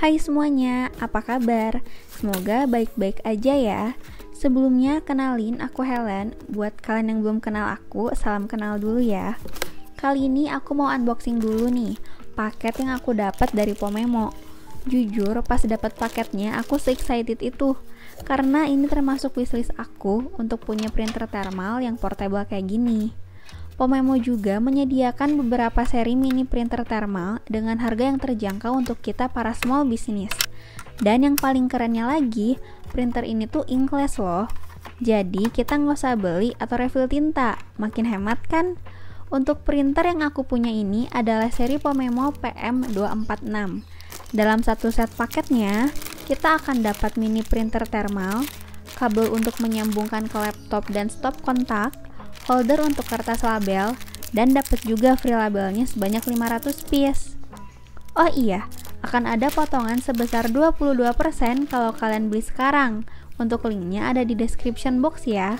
Hai semuanya, apa kabar? Semoga baik-baik aja ya. Sebelumnya kenalin, aku Helen. Buat kalian yang belum kenal aku, salam kenal dulu ya. Kali ini aku mau unboxing dulu nih paket yang aku dapat dari Pomemo. Jujur, pas dapat paketnya aku se-excited itu karena ini termasuk wishlist aku untuk punya printer thermal yang portable kayak gini. Pomemo juga menyediakan beberapa seri mini printer thermal dengan harga yang terjangkau untuk kita para small business. Dan yang paling kerennya lagi, printer ini tuh inkless loh. Jadi kita nggak usah beli atau refill tinta, makin hemat kan? Untuk printer yang aku punya ini adalah seri Pomemo PM246. Dalam satu set paketnya, kita akan dapat mini printer thermal, kabel untuk menyambungkan ke laptop dan stop kontak, holder untuk kertas label, dan dapat juga free labelnya sebanyak 500 piece. Oh iya, akan ada potongan sebesar 22% kalau kalian beli sekarang. Untuk linknya ada di description box ya.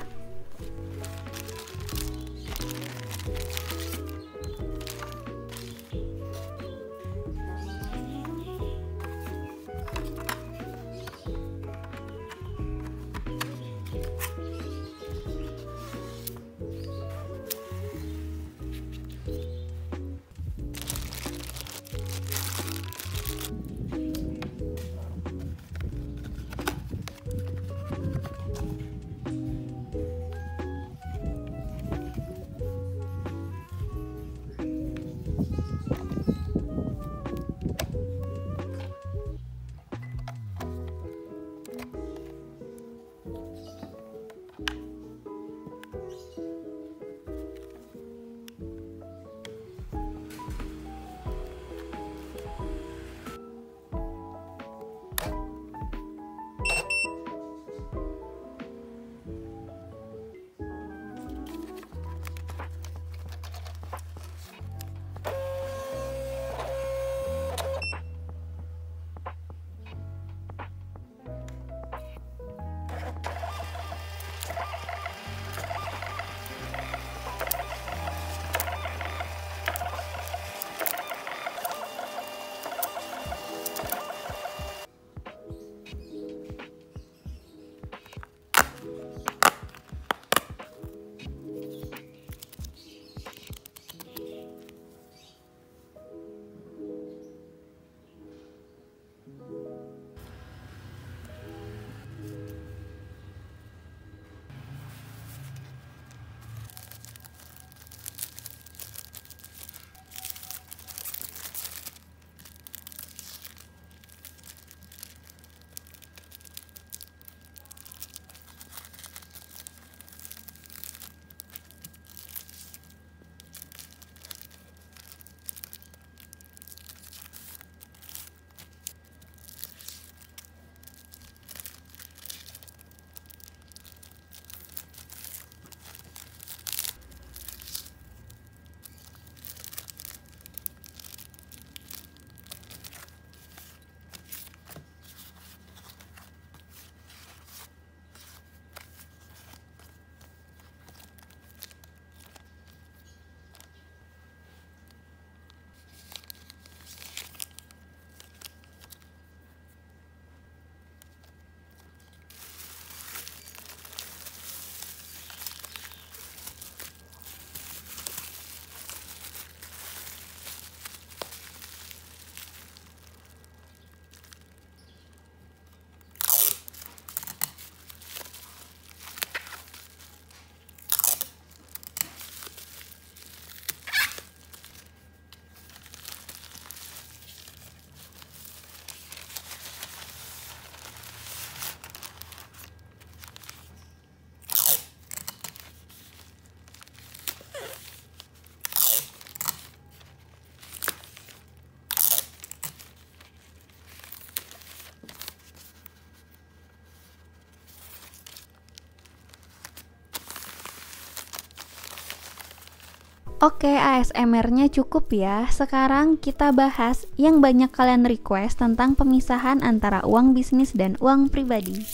Oke, ASMR-nya cukup ya. Sekarang kita bahas yang banyak kalian request tentang pemisahan antara uang bisnis dan uang pribadi.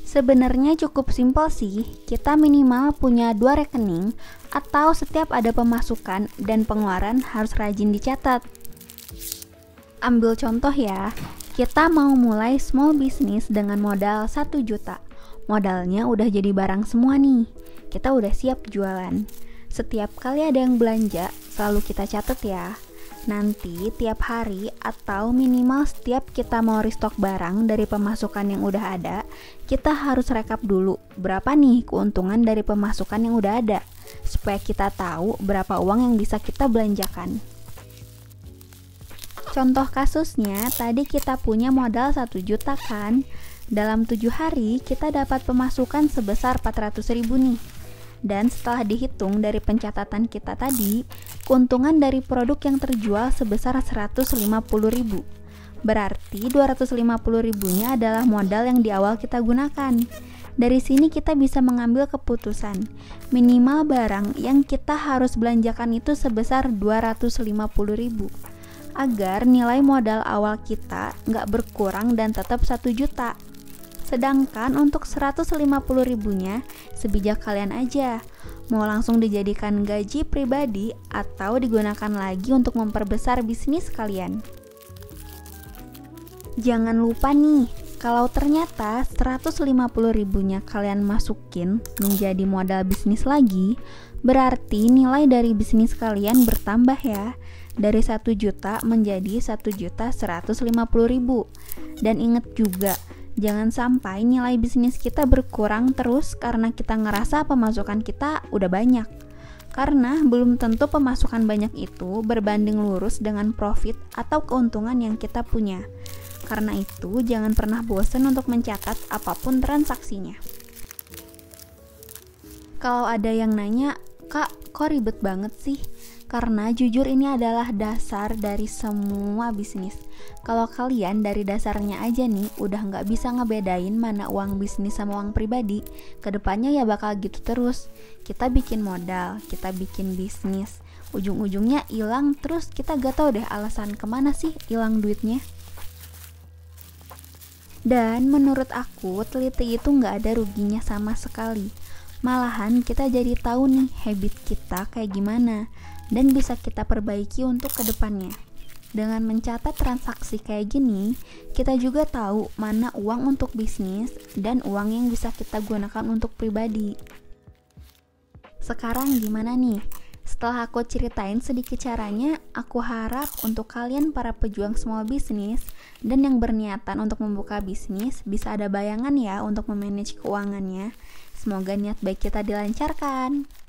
Sebenarnya cukup simpel sih, kita minimal punya 2 rekening atau setiap ada pemasukan dan pengeluaran harus rajin dicatat. Ambil contoh ya, Kita mau mulai small business dengan modal 1 juta. Modalnya udah jadi barang semua nih. Kita udah siap jualan. Setiap kali ada yang belanja, selalu kita catat ya. Nanti tiap hari atau minimal setiap kita mau restock barang dari pemasukan yang udah ada, kita harus rekap dulu berapa nih keuntungan dari pemasukan yang udah ada, supaya kita tahu berapa uang yang bisa kita belanjakan. Contoh kasusnya, tadi kita punya modal 1 juta kan? Dalam 7 hari, kita dapat pemasukan sebesar 400.000 nih. Dan setelah dihitung dari pencatatan kita tadi, keuntungan dari produk yang terjual sebesar 150.000. Berarti 250.000-nya adalah modal yang di awal kita gunakan. Dari sini kita bisa mengambil keputusan, minimal barang yang kita harus belanjakan itu sebesar 250.000, agar nilai modal awal kita nggak berkurang dan tetap 1 juta. Sedangkan untuk 150.000-nya, sebijak kalian aja. Mau langsung dijadikan gaji pribadi atau digunakan lagi untuk memperbesar bisnis kalian. Jangan lupa nih, kalau ternyata 150.000-nya kalian masukin menjadi modal bisnis lagi, berarti nilai dari bisnis kalian bertambah ya. Dari 1 juta menjadi 1.150.000. Dan ingat juga, jangan sampai nilai bisnis kita berkurang terus karena kita ngerasa pemasukan kita udah banyak. Karena belum tentu pemasukan banyak itu berbanding lurus dengan profit atau keuntungan yang kita punya. Karena itu, jangan pernah bosan untuk mencatat apapun transaksinya. Kalau ada yang nanya, "Kak, kok ribet banget sih?" Karena jujur ini adalah dasar dari semua bisnis. Kalau kalian dari dasarnya aja nih udah nggak bisa ngebedain mana uang bisnis sama uang pribadi, kedepannya ya bakal gitu terus. Kita bikin modal, kita bikin bisnis, ujung-ujungnya hilang terus kita gak tahu deh alasan kemana sih hilang duitnya. Dan menurut aku teliti itu nggak ada ruginya sama sekali. Malahan kita jadi tahu nih habit kita kayak gimana dan bisa kita perbaiki untuk kedepannya. Dengan mencatat transaksi kayak gini, kita juga tahu mana uang untuk bisnis dan uang yang bisa kita gunakan untuk pribadi. Sekarang gimana nih? Setelah aku ceritain sedikit caranya, aku harap untuk kalian para pejuang small business dan yang berniatan untuk membuka bisnis bisa ada bayangan ya untuk memanage keuangannya. Semoga niat baik kita dilancarkan.